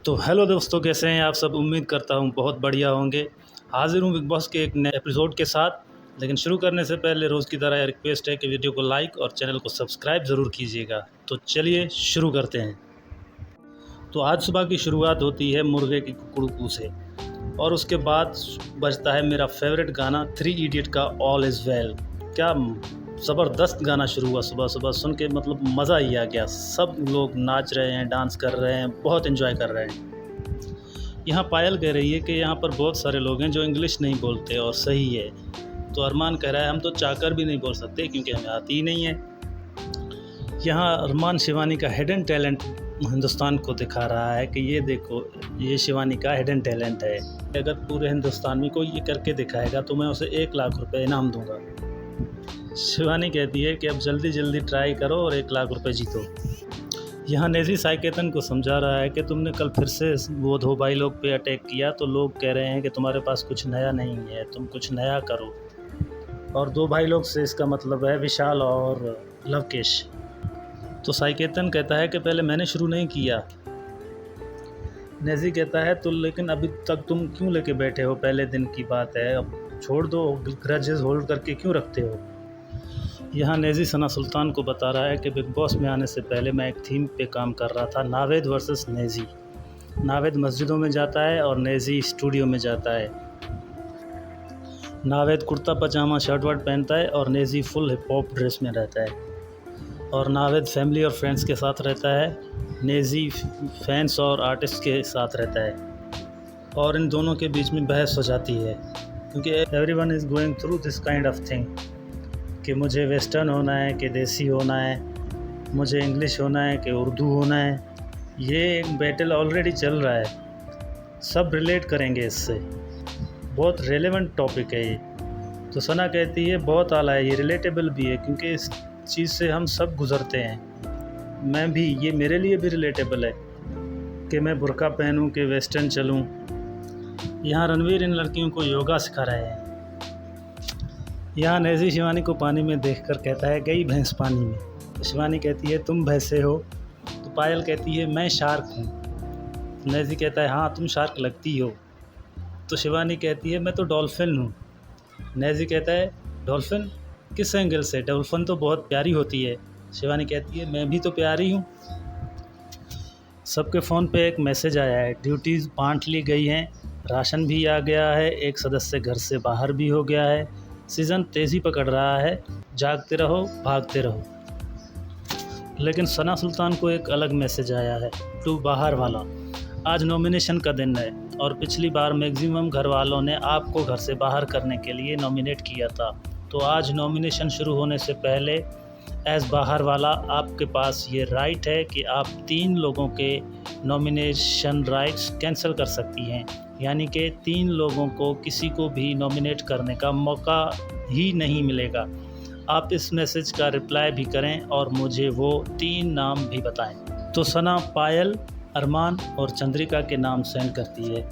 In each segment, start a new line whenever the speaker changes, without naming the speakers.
तो हेलो दोस्तों, कैसे हैं आप सब। उम्मीद करता हूँ बहुत बढ़िया होंगे। हाजिर हूँ बिग बॉस के एक नए एपिसोड के साथ। लेकिन शुरू करने से पहले रोज़ की तरह रिक्वेस्ट है कि वीडियो को लाइक और चैनल को सब्सक्राइब ज़रूर कीजिएगा। तो चलिए शुरू करते हैं। तो आज सुबह की शुरुआत होती है मुर्गे की कुकड़ू से, और उसके बाद बजता है मेरा फेवरेट गाना 3 इडियट का ऑल इज़ वेल। क्या ज़बरदस्त गाना शुरू हुआ सुबह सुबह, सुन के मतलब मज़ा ही आ गया। सब लोग नाच रहे हैं, डांस कर रहे हैं, बहुत एंजॉय कर रहे हैं। यहाँ पायल कह रही है कि यहाँ पर बहुत सारे लोग हैं जो इंग्लिश नहीं बोलते, और सही है। तो अरमान कह रहा है हम तो चाकर भी नहीं बोल सकते क्योंकि हमें आती ही नहीं है। यहाँ अरमान शिवानी का हिडन टैलेंट हिंदुस्तान को दिखा रहा है कि ये देखो, ये शिवानी का हिडन टैलेंट है। अगर पूरे हिंदुस्तान में कोई ये करके दिखाएगा तो मैं उसे 1 लाख रुपए इनाम दूंगा। शिवानी कहती है कि अब जल्दी जल्दी ट्राई करो और 1 लाख रुपए जीतो। यहाँ नेजी साइकेतन को समझा रहा है कि तुमने कल फिर से वो 2 भाई लोग पे अटैक किया, तो लोग कह रहे हैं कि तुम्हारे पास कुछ नया नहीं है, तुम कुछ नया करो। और 2 भाई लोग से इसका मतलब है विशाल और लवकेश। तो साइकेतन कहता है कि पहले मैंने शुरू नहीं किया। नेजी कहता है तो लेकिन अभी तक तुम क्यों लेके बैठे हो, पहले दिन की बात है, अब छोड़ दो, ग्रजेस होल्ड करके क्यों रखते हो। यहाँ नेजी सना सुल्तान को बता रहा है कि बिग बॉस में आने से पहले मैं एक थीम पे काम कर रहा था, नावेद वर्सेस नेजी। नावेद मस्जिदों में जाता है और नेजी स्टूडियो में जाता है। नावेद कुर्ता पजामा शर्ट वर्ट पहनता है और Naezy full hip hop dress में रहता है। और नावेद फैमिली और फ्रेंड्स के साथ रहता है, नेजी फैंस और आर्टिस्ट के साथ रहता है। और इन दोनों के बीच में बहस हो जाती है क्योंकि everyone is going through this kind of thing कि मुझे वेस्टर्न होना है कि देसी होना है, मुझे इंग्लिश होना है कि उर्दू होना है। ये एक बैटल ऑलरेडी चल रहा है, सब रिलेट करेंगे इससे। बहुत रेलेवेंट टॉपिक है ये। तो सना कहती है बहुत आला है, ये रिलेटेबल भी है क्योंकि इस चीज़ से हम सब गुज़रते हैं। मैं भी, ये मेरे लिए भी रिलेटेबल है कि मैं बुर्का पहनूं कि वेस्टर्न चलूं। यहाँ रणवीर इन लड़कियों को योगा सिखा रहे हैं। यहाँ नेजी शिवानी को पानी में देखकर कहता है गई भैंस पानी में। तो शिवानी कहती है तुम भैंसे हो। तो पायल कहती है मैं शार्क हूँ। तो नेजी कहता है हाँ तुम शार्क लगती हो। तो शिवानी कहती है मैं तो डॉल्फिन हूँ। नेजी कहता है डॉल्फिन किस एंगल से, डॉल्फिन तो बहुत प्यारी होती है। शिवानी कहती है मैं भी तो प्यारी हूँ। सबके फ़ोन पे एक मैसेज आया है, ड्यूटीज़ बांट ली गई हैं, राशन भी आ गया है, एक सदस्य घर से बाहर भी हो गया है, सीज़न तेज़ी पकड़ रहा है, जागते रहो भागते रहो। लेकिन सना सुल्तान को एक अलग मैसेज आया है, टू बाहर वाला, आज नॉमिनेशन का दिन है और पिछली बार मैक्सिमम घर वालों ने आपको घर से बाहर करने के लिए नॉमिनेट किया था। तो आज नॉमिनेशन शुरू होने से पहले एज़ बाहर वाला आपके पास ये राइट है कि आप 3 लोगों के नॉमिनेशन राइट्स कैंसिल कर सकती हैं। यानी कि 3 लोगों को किसी को भी नॉमिनेट करने का मौका ही नहीं मिलेगा। आप इस मैसेज का रिप्लाई भी करें और मुझे वो 3 नाम भी बताएं। तो सना पायल, अरमान और चंद्रिका के नाम सेंड करती है।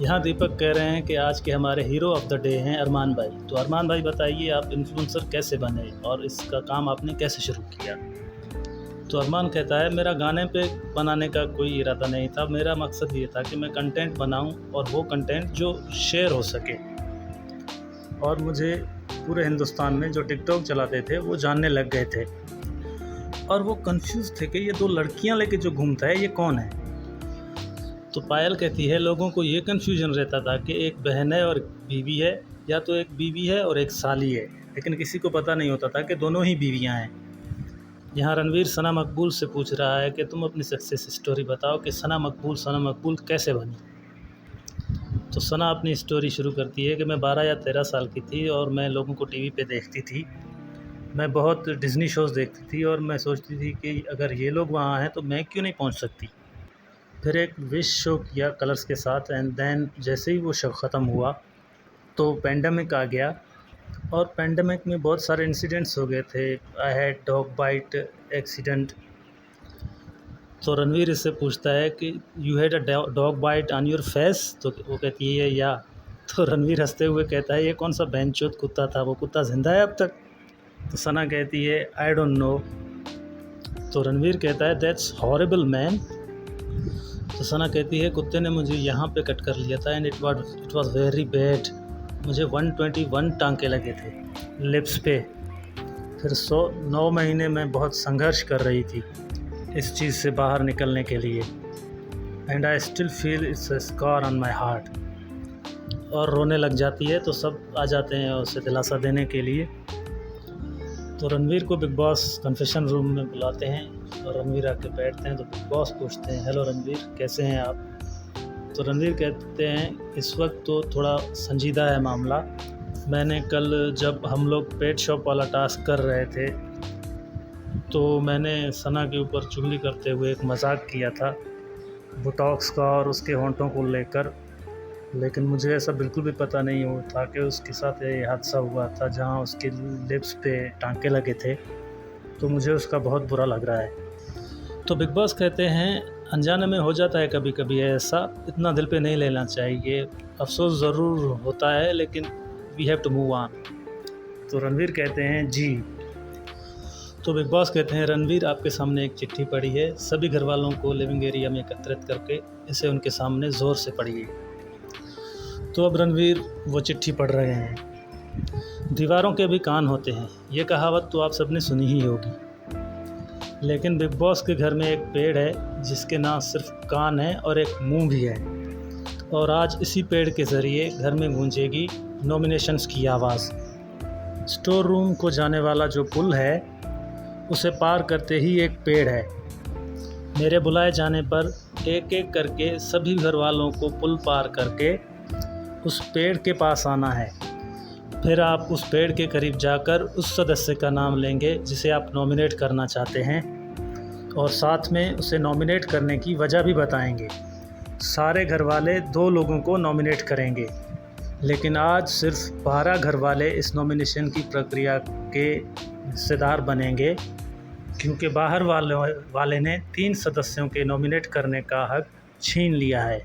यहाँ दीपक कह रहे हैं कि आज के हमारे हीरो ऑफ द डे हैं अरमान भाई। तो अरमान भाई बताइए आप इन्फ्लुएंसर कैसे बने और इसका काम आपने कैसे शुरू किया। तो अरमान कहता है मेरा गाने पे बनाने का कोई इरादा नहीं था, मेरा मकसद ये था कि मैं कंटेंट बनाऊं और वो कंटेंट जो शेयर हो सके। और मुझे पूरे हिंदुस्तान में जो टिकटॉक चलाते थे वो जानने लग गए थे और वो कंफ्यूज थे कि ये 2 लड़कियां लेके जो घूमता है ये कौन है। तो पायल कहती है लोगों को ये कन्फ्यूजन रहता था कि एक बहन है और बीवी है, या तो एक बीवी है और एक साली है, लेकिन किसी को पता नहीं होता था कि दोनों ही बीवियां हैं। यहाँ रणवीर सना मकबूल से पूछ रहा है कि तुम अपनी सक्सेस स्टोरी बताओ कि सना मकबूल कैसे बनी। तो सना अपनी स्टोरी शुरू करती है कि मैं 12 या 13 साल की थी और मैं लोगों को टीवी पे देखती थी। मैं बहुत डिज़नी शोज़ देखती थी और मैं सोचती थी कि अगर ये लोग वहाँ हैं तो मैं क्यों नहीं पहुँच सकती। फिर एक विश शो किया कलर्स के साथ, एंड देन जैसे ही वो शो ख़त्म हुआ तो पेंडेमिक आ गया और पेंडेमिक में बहुत सारे इंसिडेंट्स हो गए थे। I had dog bite accident. तो रणवीर इससे पूछता है कि you had a dog bite on your face. तो वो कहती है या। तो रणवीर हंसते हुए कहता है ये कौन सा बेंचोत कुत्ता था, वो कुत्ता जिंदा है अब तक। तो सना कहती है आई डोंट नो। तो रणवीर कहता है दैट्स हॉरिबल मैन। तो सना कहती है कुत्ते ने मुझे यहाँ पे कट कर लिया था and it was very bad. मुझे 121 टांके लगे थे लिप्स पे। फिर 9 महीने में बहुत संघर्ष कर रही थी इस चीज़ से बाहर निकलने के लिए। And I still feel it's a scar on my heart. और रोने लग जाती है तो सब आ जाते हैं उसे दिलासा देने के लिए। तो रणवीर को बिग बॉस कन्फेशन रूम में बुलाते हैं और रणवीर आके बैठते हैं। तो बिग बॉस पूछते हैं, हेलो रणवीर, कैसे हैं आप? तो रणवीर कहते हैं, इस वक्त तो थोड़ा संजीदा है मामला। मैंने कल जब हम लोग पेट शॉप वाला टास्क कर रहे थे तो मैंने सना के ऊपर चुगली करते हुए एक मजाक किया था बोटॉक्स का और उसके होंठों को लेकर, लेकिन मुझे ऐसा बिल्कुल भी पता नहीं हुआ था कि उसके साथ ये हादसा हुआ था जहां उसके लिप्स पे टांके लगे थे। तो मुझे उसका बहुत बुरा लग रहा है। तो बिग बॉस कहते हैं, अनजाने में हो जाता है कभी कभी ऐसा, इतना दिल पे नहीं लेना चाहिए। अफसोस ज़रूर होता है लेकिन we have to move on. तो रणवीर कहते हैं जी। तो बिग बॉस कहते हैं, रणवीर आपके सामने एक चिट्ठी पड़ी है, सभी घर वालों को लिविंग एरिया में एकत्रित करके इसे उनके सामने ज़ोर से पढ़िए। तो अब रणवीर वो चिट्ठी पढ़ रहे हैं। दीवारों के भी कान होते हैं, ये कहावत तो आप सबने सुनी ही होगी, लेकिन बिग बॉस के घर में एक पेड़ है जिसके ना सिर्फ कान है और एक मुंह भी है। और आज इसी पेड़ के ज़रिए घर में गूंजेगी नॉमिनेशंस की आवाज़। स्टोर रूम को जाने वाला जो पुल है उसे पार करते ही एक पेड़ है। मेरे बुलाए जाने पर एक एक करके सभी घर वालों को पुल पार करके उस पेड़ के पास आना है। फिर आप उस पेड़ के करीब जाकर उस सदस्य का नाम लेंगे जिसे आप नॉमिनेट करना चाहते हैं और साथ में उसे नॉमिनेट करने की वजह भी बताएंगे। सारे घर वाले 2 लोगों को नॉमिनेट करेंगे, लेकिन आज सिर्फ 12 घर वाले इस नॉमिनेशन की प्रक्रिया के हिस्सेदार बनेंगे, क्योंकि बाहर वाले ने 3 सदस्यों के नॉमिनेट करने का हक छीन लिया है।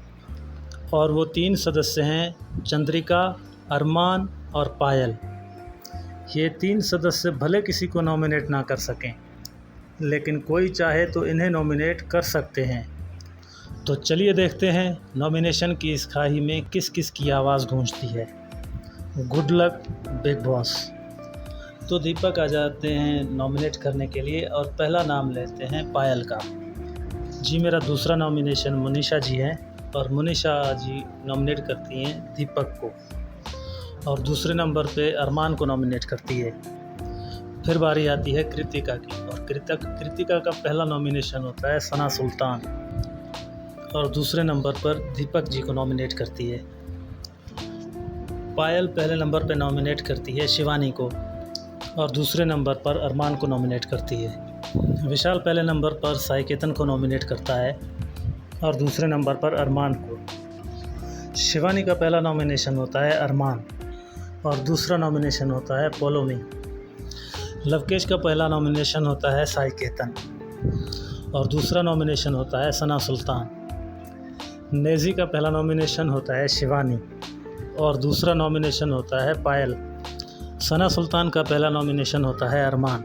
और वो 3 सदस्य हैं चंद्रिका, अरमान और पायल। ये 3 सदस्य भले किसी को नॉमिनेट ना कर सकें, लेकिन कोई चाहे तो इन्हें नॉमिनेट कर सकते हैं। तो चलिए देखते हैं नॉमिनेशन की इस खाई में किस किस की आवाज़ गूंजती है। Good luck big boss. तो दीपक आ जाते हैं नॉमिनेट करने के लिए और पहला नाम लेते हैं पायल का। जी, मेरा दूसरा नॉमिनेशन मुनीषा जी है और मुनीषा जी नॉमिनेट करती हैं दीपक को, और दूसरे नंबर पे अरमान को नॉमिनेट करती है। फिर बारी आती है कृतिका की, और कृतिका का पहला नॉमिनेशन होता है सना सुल्तान, और दूसरे नंबर पर दीपक जी को नॉमिनेट करती है। पायल पहले नंबर पे नॉमिनेट करती है शिवानी को, और दूसरे नंबर पर अरमान को नॉमिनेट करती है। विशाल पहले नंबर पर साई केतन को नॉमिनेट करता है और दूसरे नंबर पर अरमान को। शिवानी का पहला नॉमिनेशन होता है अरमान और दूसरा नॉमिनेशन होता है पोलोमी। लवकेश का पहला नॉमिनेशन होता है साई केतन और दूसरा नॉमिनेशन होता है सना सुल्तान। नेजी का पहला नॉमिनेशन होता है शिवानी और दूसरा नॉमिनेशन होता है पायल। सना सुल्तान का पहला नॉमिनेशन होता है अरमान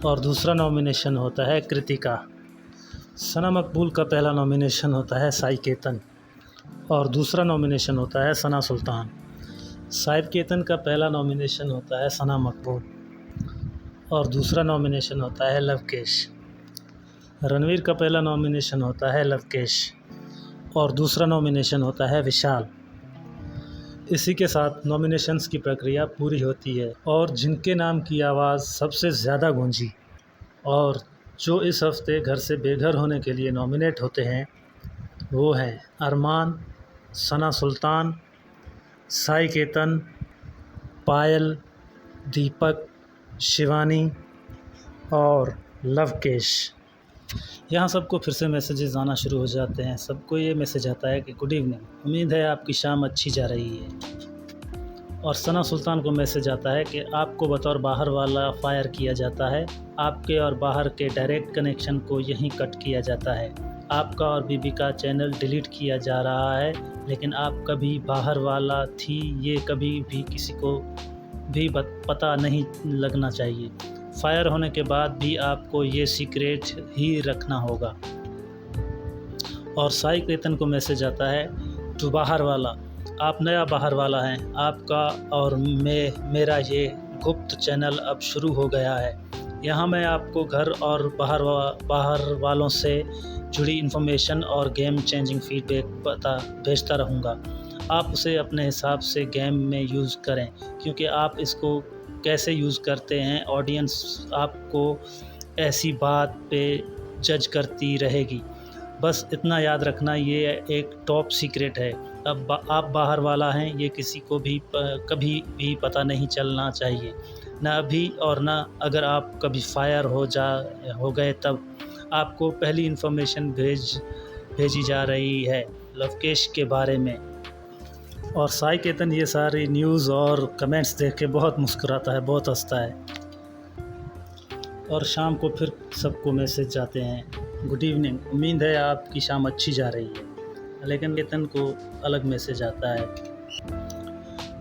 और दूसरा नॉमिनेशन होता है कृतिका। सना मकबूल का पहला नॉमिनेशन होता है साई केतन और दूसरा नॉमिनेशन होता है सना सुल्तान। साहिब केतन का पहला नॉमिनेशन होता है सना मकबूल और दूसरा नॉमिनेशन होता है लवकेश। रणवीर का पहला नॉमिनेशन होता है लवकेश और दूसरा नॉमिनेशन होता है विशाल। इसी के साथ नॉमिनेशंस की प्रक्रिया पूरी होती है और जिनके नाम की आवाज़ सबसे ज़्यादा गूंजी और जो इस हफ्ते घर से बेघर होने के लिए नॉमिनेट होते हैं वो हैं अरमान, सना सुल्तान, साई केतन, पायल, दीपक, शिवानी और लवकेश। यहाँ सबको फिर से मैसेजेस आना शुरू हो जाते हैं। सबको ये मैसेज आता है कि गुड इवनिंग, उम्मीद है आपकी शाम अच्छी जा रही है। और सना सुल्तान को मैसेज आता है कि आपको बतौर बाहर वाला फायर किया जाता है, आपके और बाहर के डायरेक्ट कनेक्शन को यहीं कट किया जाता है, आपका और बीबी का चैनल डिलीट किया जा रहा है, लेकिन आप कभी बाहर वाला थी ये कभी भी किसी को भी पता नहीं लगना चाहिए। फायर होने के बाद भी आपको ये सीक्रेट ही रखना होगा। और साई केतन को मैसेज आता है, तो बाहर वाला, आप नया बाहर वाला हैं, आपका और मेरा ये गुप्त चैनल अब शुरू हो गया है। यहाँ मैं आपको घर और बाहर वालों से जुड़ी इन्फॉर्मेशन और गेम चेंजिंग फीडबैक भेजता रहूँगा। आप उसे अपने हिसाब से गेम में यूज़ करें, क्योंकि आप इसको कैसे यूज़ करते हैं ऑडियंस आपको ऐसी बात पे जज करती रहेगी। बस इतना याद रखना, ये एक टॉप सीक्रेट है। अब आप बाहर वाला हैं, ये किसी को भी कभी भी पता नहीं चलना चाहिए, ना अभी और ना अगर आप कभी फायर हो गए तब। आपको पहली इन्फॉर्मेशन भेजी जा रही है लवकेश के बारे में। और साई केतन ये सारी न्यूज़ और कमेंट्स देख के बहुत मुस्कुराता है, बहुत हंसता है। और शाम को फिर सबको मैसेज जाते हैं, गुड इवनिंग, उम्मीद है आपकी शाम अच्छी जा रही है। लेकिन केतन को अलग मैसेज आता है,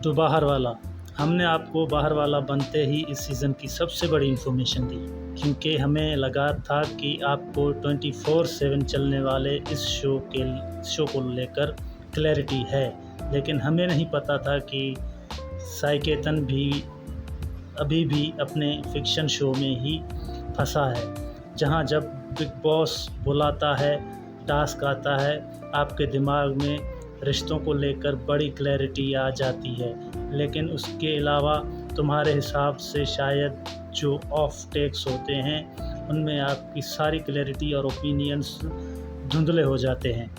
तो बाहर वाला, हमने आपको बाहर वाला बनते ही इस सीज़न की सबसे बड़ी इन्फॉर्मेशन दी, क्योंकि हमें लगा था कि आपको 24/7 चलने वाले इस शो को लेकर क्लैरिटी है। लेकिन हमें नहीं पता था कि साई केतन भी अभी भी अपने फिक्शन शो में ही फंसा है, जहां जब बिग बॉस बुलाता है, टास्क आता है, आपके दिमाग में रिश्तों को लेकर बड़ी क्लैरिटी आ जाती है। लेकिन उसके अलावा तुम्हारे हिसाब से शायद जो ऑफ टेक्स होते हैं, उनमें आपकी सारी क्लैरिटी और ओपिनियंस धुंधले हो जाते हैं।